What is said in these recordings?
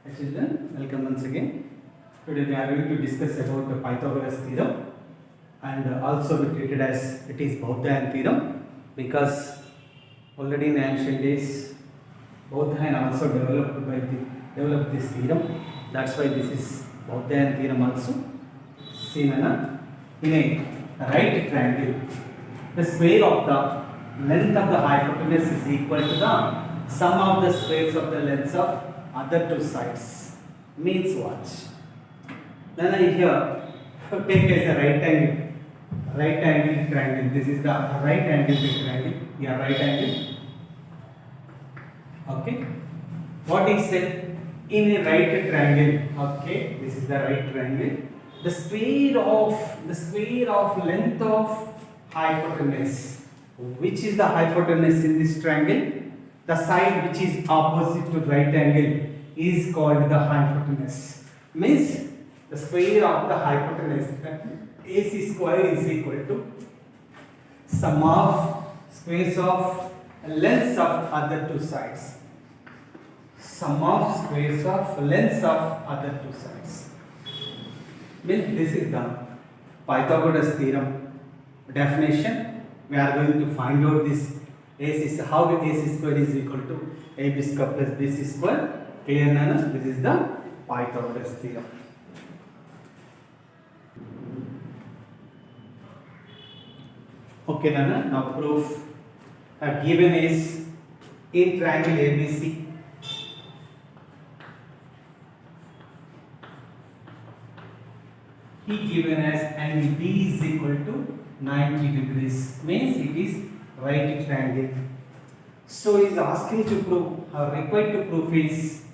Hi children, welcome once again. Today we are going to discuss about the Pythagoras theorem, and also we treated as it is Bauddhayan theorem because already in ancient days Bauddhayan also developed this theorem. That's why this is Bauddhayan theorem also seen in a right triangle. The square of the length of the hypotenuse is equal to the sum of the squares of the lengths of other two sides. Means what? Then I here take as a right angle triangle. This is the right angle triangle. Yeah, right angle. Okay. What is said in a right triangle? Okay, this is the right triangle. The square of length of hypotenuse. Which is the hypotenuse in this triangle? The side which is opposite to right angle is called the hypotenuse. Means the square of the hypotenuse, AC square is equal to sum of squares of lengths of other two sides. Sum of squares of lengths of other two sides. Means this is the Pythagoras theorem definition. We are going to find out this AC, how AC square is equal to AB square plus BC square. Clear, Nana? This is the Pythagoras theorem. Okay, Nana. Now proof given is in triangle ABC. He given as angle B is equal to 90 degrees. Means it is right triangle. So he is asking to prove, required to prove is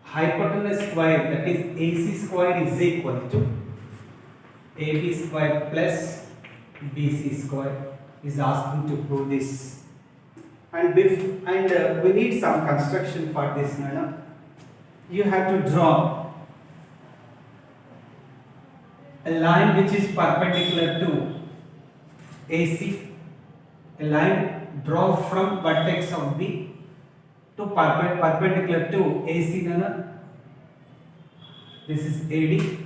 hypotenuse square, that is AC square is equal to AB square plus BC square. Is asking to prove this. And we need some construction for this, Nana. You have to draw a line which is perpendicular to AC, a line draw from vertex of B to perpendicular to AC. This is AD.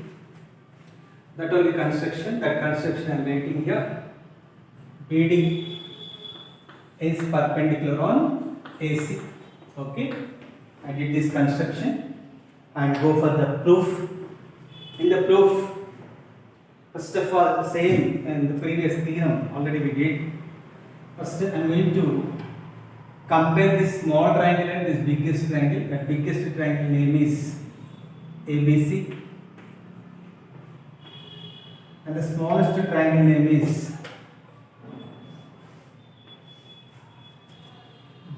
That only construction. That construction I am making here. BD is perpendicular on AC. Okay. I did this construction and go for the proof. In the proof, first of all, same in the previous theorem already we did. First, I am going to compare this small triangle and this biggest triangle. That biggest triangle name is ABC, and the smallest triangle name is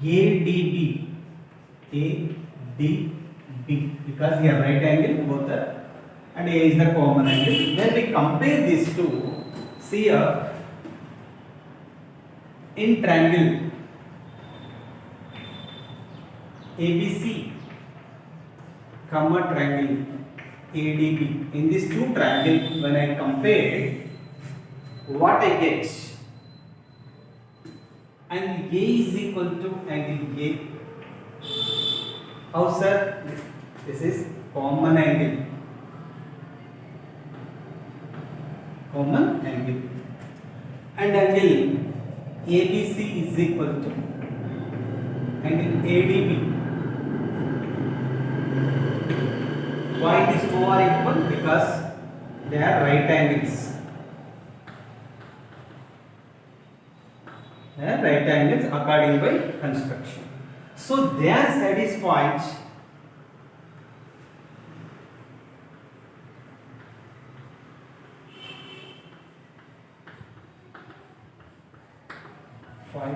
ADB. ADB, because here right angle both are, and A is the common angle. When we compare these two, see here in triangle ABC, comma triangle ADB. In these two triangles, when I compare, what I get? Angle A is equal to angle A. How, sir? This is common angle. Common angle. And angle ABC is equal to angle ADB. Why these two are equal? Because they are right angles. They are right angles according by construction. So they are satisfied by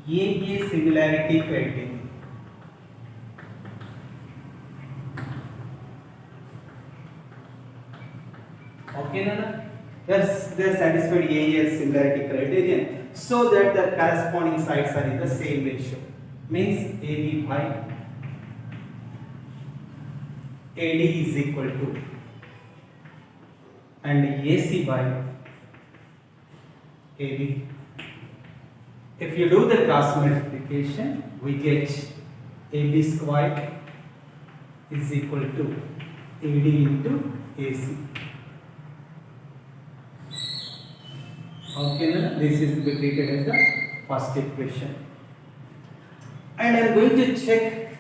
AA similarity criteria. Okay, Nana? They are satisfied AA similarity criterion, so that the corresponding sides are in the same ratio. Means AB by AD is equal to, and AC by AB. If you do the cross multiplication, we get AB square is equal to AD into AC. Okay, now this is to be treated as the first equation. And I am going to check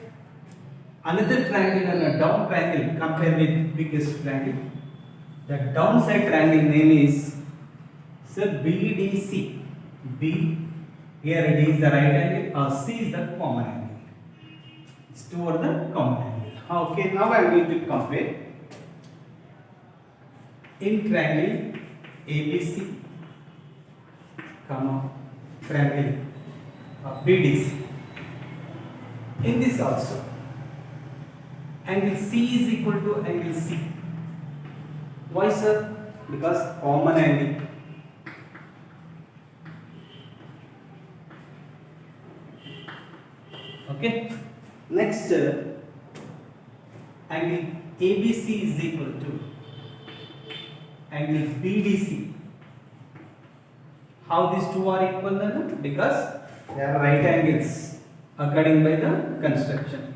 another triangle and a down triangle, compare with biggest triangle. The downside triangle name is BDC. B, here D is the right angle, C is the common angle. It's toward the common angle. Okay, now I am going to compare in triangle ABC, triangle BDC. In this also, angle C is equal to angle C. Why, sir? Because common angle. Okay. Next, angle ABC is equal to angle BDC. How these two are equal then? Because they are right angles according by the construction.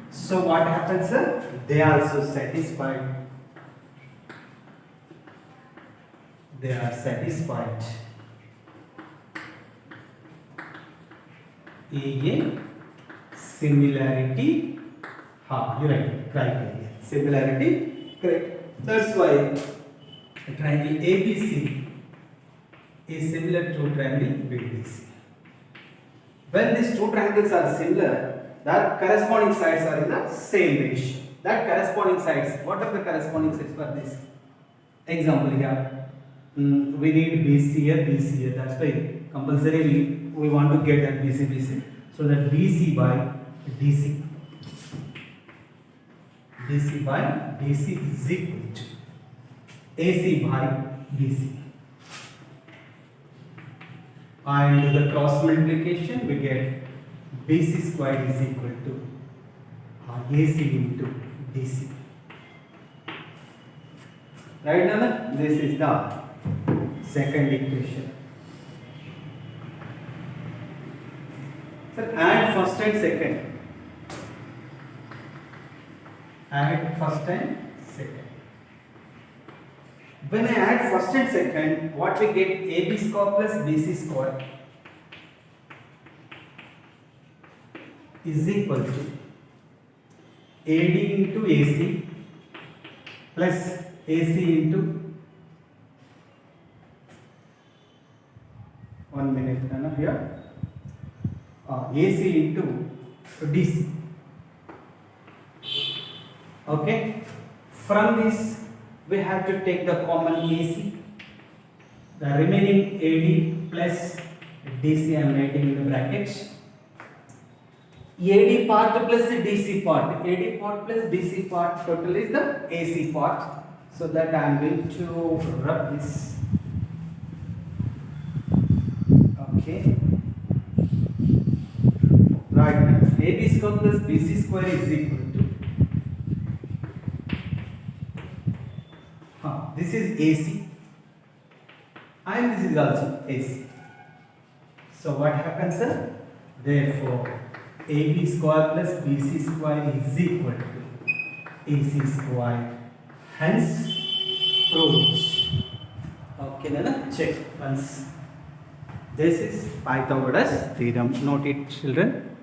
So what happens, sir? They are also satisfied. They are satisfied. A similarity, you're right, criteria. Similarity, correct. That's why triangle ABC is similar to triangle BDC. When these two triangles are similar, their corresponding sides are in the same ratio. That corresponding sides, what are the corresponding sides for this? Example here, we need BC here, that's why compulsorily we want to get that BC. So that BC by DC. BC by DC is equal to AC by BC. And the cross multiplication we get BC square is equal to AC into DC. Right now, this is the second equation. Sir, add first and second. Add first and second. When I add first and second, what we get? AB square plus BC square is equal to AD into AC plus AC into 1 minute here AC into DC. Okay, from this we have to take the common AC, the remaining AD plus DC I am writing in the brackets. AD part plus DC part, AD part plus DC part, total is the AC part. So that I am going to rub this. Okay. Right now, AB square plus BC square is equal to. This is AC and this is also AC. So what happens, sir? Therefore, AB square plus BC square is equal to AC square. Hence, proved. Okay, then check once. This is Pythagoras theorem. Note it, children.